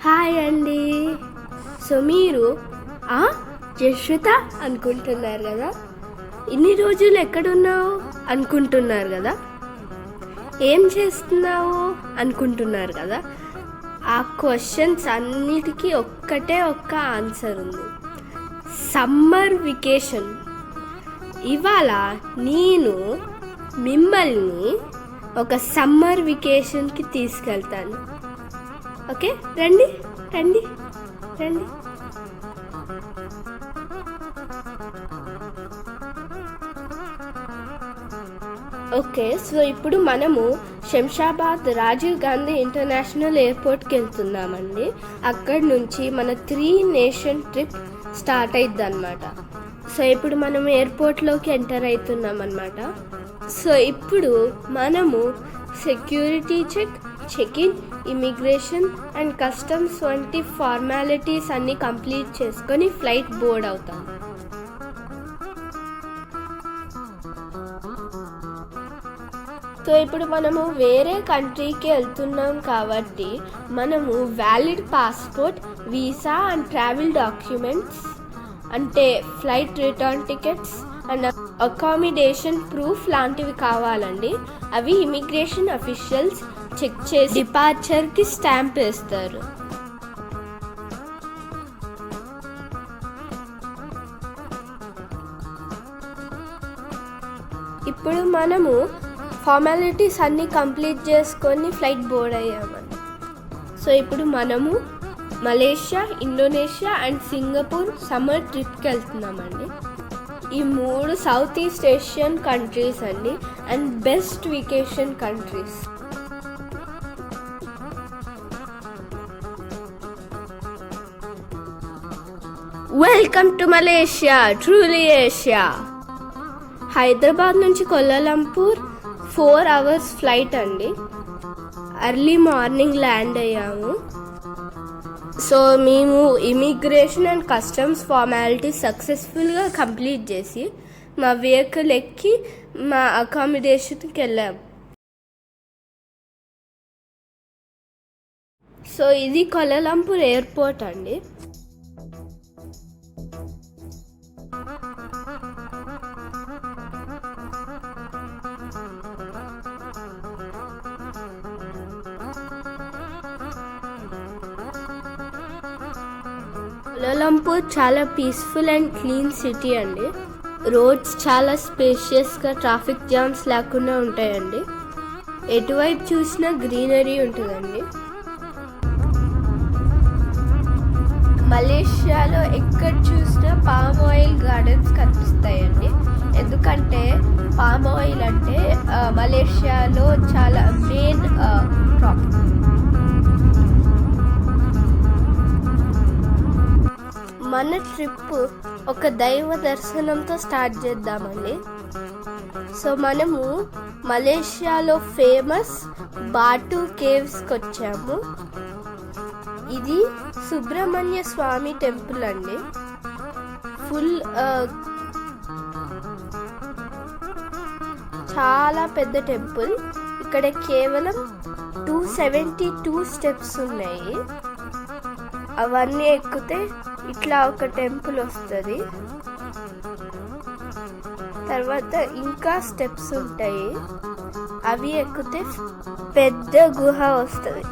Hi అండి. So మీరు జశ్విత అనుకుంటున్నారు కదా, ఇన్ని రోజులు ఎక్కడున్నావు అనుకుంటున్నారు కదా, ఏం చేస్తున్నావు అనుకుంటున్నారు కదా. ఆ క్వశ్చన్స్ అన్నిటికీ ఒక్క ఆన్సర్ ఉంది, సమ్మర్ వెకేషన్. ఇవాళ నేను మిమ్మల్ని ఒక సమ్మర్ వెకేషన్కి తీసుకెళ్తాను. ఓకే, రండి రండి రండి. ఓకే, సో ఇప్పుడు మనము శంషాబాద్ రాజీవ్ గాంధీ ఇంటర్నేషనల్ ఎయిర్పోర్ట్కి వెళ్తున్నామండి. అక్కడి నుంచి మన 3 నేషన్ ట్రిప్ స్టార్ట్ అయిద్ది అనమాట. సో ఇప్పుడు మనం ఎయిర్పోర్ట్లోకి ఎంటర్ అవుతున్నాం అనమాట. సో ఇప్పుడు మనము security check in, immigration and customs వంటి ఫార్మాలిటీస్ అన్నీ కంప్లీట్ చేసుకొని ఫ్లైట్ బోర్డ్ అవుతాం. సో ఇప్పుడు మనము వేరే కంట్రీకి వెళ్తున్నాం కాబట్టి మనము valid passport, visa and travel documents అంటే flight return tickets and accommodation proof లాంటివి కావాలండి. అవి ఇమిగ్రేషన్ అఫీషియల్స్ చెక్ చేసి డిపార్చర్కి స్టాంప్ వేస్తారు. ఇప్పుడు మనము ఫార్మాలిటీస్ అన్నీ కంప్లీట్ చేసుకొని ఫ్లైట్ బోర్డ్ అయ్యామండి. సో ఇప్పుడు మనము Malaysia, Indonesia and Singapore summer ట్రిప్కి వెళ్తున్నామండి. ఈ 3 సౌత్ ఈస్ట్ ఏషియన్ కంట్రీస్ అండి and best vacation countries. Welcome to Malaysia, truly Asia. Hyderabad నుంచి కోలాలంపూర్ 4 hours ఫ్లైట్ అండి. ఎర్లీ మార్నింగ్ ల్యాండ్ అయ్యాము. సో మేము ఇమిగ్రేషన్ అండ్ కస్టమ్స్ ఫార్మాలిటీస్ సక్సెస్ఫుల్గా కంప్లీట్ చేసి మా వెహికల్ ఎక్కి మా అకామిడేషన్కి వెళ్ళాము. సో ఇది కోలాలంపూర్ ఎయిర్పోర్ట్ అండి. కోలాలంపూర్ చాలా పీస్ఫుల్ అండ్ క్లీన్ సిటీ అండి. రోడ్స్ చాలా స్పేషియస్గా, ట్రాఫిక్ జామ్స్ లేకుండా ఉంటాయండి. ఎటువైపు చూసినా గ్రీనరీ ఉంటుందండి. మలేషియాలో ఎక్కడ చూసినా పామ్ ఆయిల్ గార్డెన్స్ కనిపిస్తాయండి. ఎందుకంటే పామ్ ఆయిల్ అంటే మలేషియాలో చాలా మెయిన్ క్రాప్. మన ట్రిప్ ఒక దైవ దర్శనంతో స్టార్ట్ చేద్దామండి. సో మనము మలేషియాలో ఫేమస్ బాటు కేవ్స్కి వచ్చాము. ఇది సుబ్రహ్మణ్య స్వామి టెంపుల్ అండి. ఫుల్ చాలా పెద్ద టెంపుల్. ఇక్కడ కేవలం 272 స్టెప్స్ ఉన్నాయి. అవన్నీ ఎక్కితే ఇట్లా ఒక టెంపుల్ వస్తుంది. తర్వాత ఇంకా స్టెప్స్ ఉంటాయి, అవి ఎక్కితే పెద్ద గుహ వస్తుంది.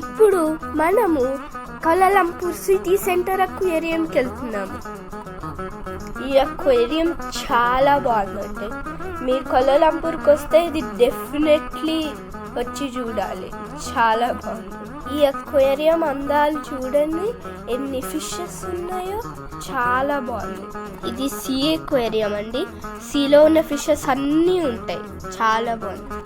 ఇప్పుడు మనము కౌలాలంపూర్ సిటీ సెంటర్ అక్వేరియంకి వెళ్తున్నాము. ఈ అక్వేరియం చాలా బాగుందండి. మీరు కౌలాలంపూర్కి వస్తే ఇది డెఫినెట్లీ వచ్చి చూడాలి, చాలా బాగుంది. ఈ అక్వేరియం అందాలు చూడండి, ఎన్ని ఫిషెస్ ఉన్నాయో, చాలా బాగుంది. ఇది సీ అక్వేరియం అండి, సీలో ఉన్న ఫిషెస్ అన్నీ ఉంటాయి, చాలా బాగుంది.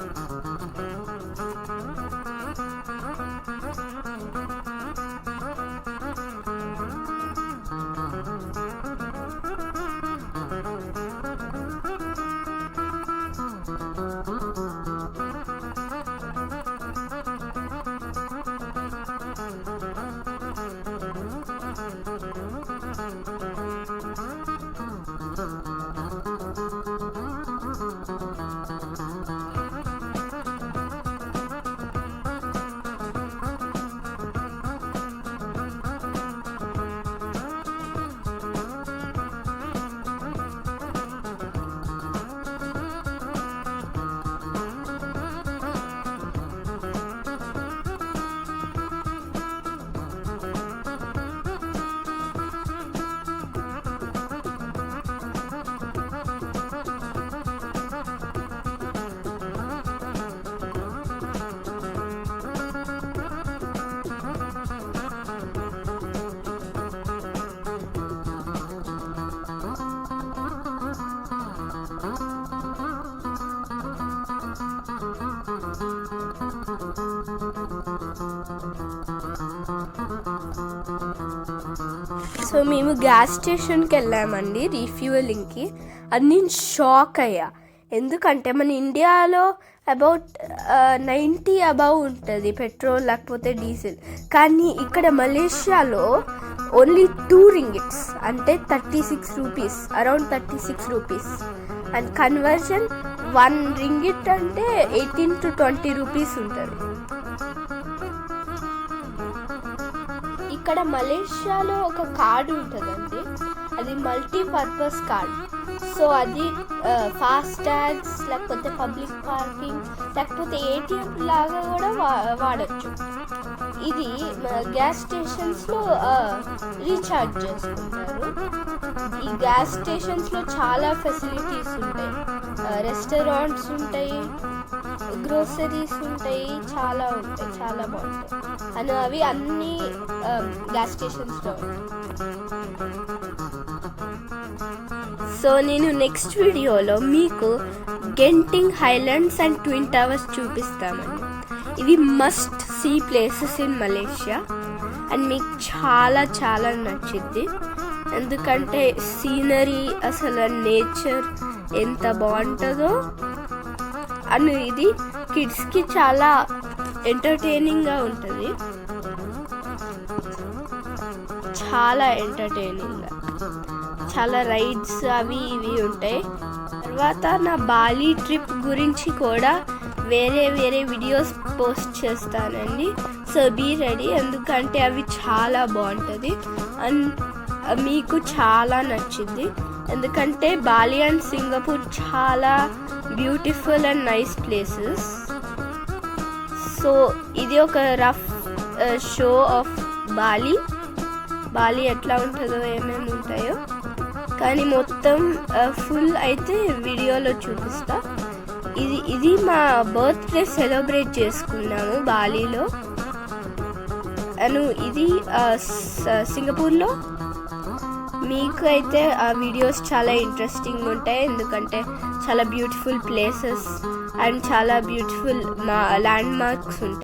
సో మేము గ్యాస్ స్టేషన్కి వెళ్ళామండి రీఫ్యూయలింగ్కి. అది నేను షాక్ అయ్యా, ఎందుకంటే మన ఇండియాలో అబౌట్ 90 అబౌవ్ ఉంటుంది పెట్రోల్ లేకపోతే డీజిల్, కానీ ఇక్కడ మలేషియాలో ఓన్లీ 2 రింగిట్స్ అంటే 36 rupees, around 36 rupees. And conversion 1 ringgit అంటే 18 to 20 రూపీస్ ఉంటుంది. ఇక్కడ మలేషియాలో ఒక కార్డు ఉంటుందండి, అది మల్టీపర్పస్ కార్డ్. సో అది ఫాస్ట్ ట్యాగ్స్ లేకపోతే పబ్లిక్ పార్కింగ్ లేకపోతే ఏటీఎం లాగా కూడా వాడచ్చు. ఇది గ్యాస్ స్టేషన్స్లో రీఛార్జ్ చేసుకుంటారు. ఈ గ్యాస్ స్టేషన్స్లో చాలా ఫెసిలిటీస్ ఉంటాయి, రెస్టారెంట్స్ ఉంటాయి, గ్రోసరీస్ ఉంటాయి, చాలా ఉంటాయి, చాలా బాగుంటాయి. అని అవి అన్ని గ్యాస్ స్టేషన్స్లో ఉంటాయి. సో నేను నెక్స్ట్ వీడియోలో మీకు Genting highlands and twin towers చూపిస్తామండి. ఇవి must see places in Malaysia and మీకు చాలా చాలా నచ్చింది, ఎందుకంటే సీనరీ అసలు నేచర్ ఎంత బాగుంటుందో. అండ్ ఇది కిడ్స్కి చాలా ఎంటర్టైనింగ్గా ఉంటుంది, చాలా ఎంటర్టైనింగ్గా, చాలా రైడ్స్ అవి ఇవి ఉంటాయి. తర్వాత నా బాలి ట్రిప్ గురించి కూడా వేరే వీడియోస్ పోస్ట్ చేస్తానండి. సో బీ రెడీ, ఎందుకంటే అవి చాలా బాగుంటుంది అండ్ మీకు చాలా నచ్చింది. ఎందుకంటే బాలి అండ్ సింగపూర్ చాలా beautiful and nice places. So ఇది ఒక రఫ్ షో ఆఫ్ బాలి ఎట్లా ఉంటుందో, ఏమేమి ఉంటాయో, కానీ మొత్తం ఫుల్ అయితే వీడియోలో చూపిస్తా. ఇది మా బర్త్డే సెలబ్రేట్ చేసుకున్నాము బాలీలో, అను ఇది సింగపూర్లో. మీకు అయితే ఆ వీడియోస్ చాలా ఇంట్రెస్టింగ్ ఉంటాయి, ఎందుకంటే చాలా బ్యూటిఫుల్ ప్లేసెస్ అండ్ చాలా బ్యూటిఫుల్ ల్యాండ్ మార్క్స్ ఉంటాయి.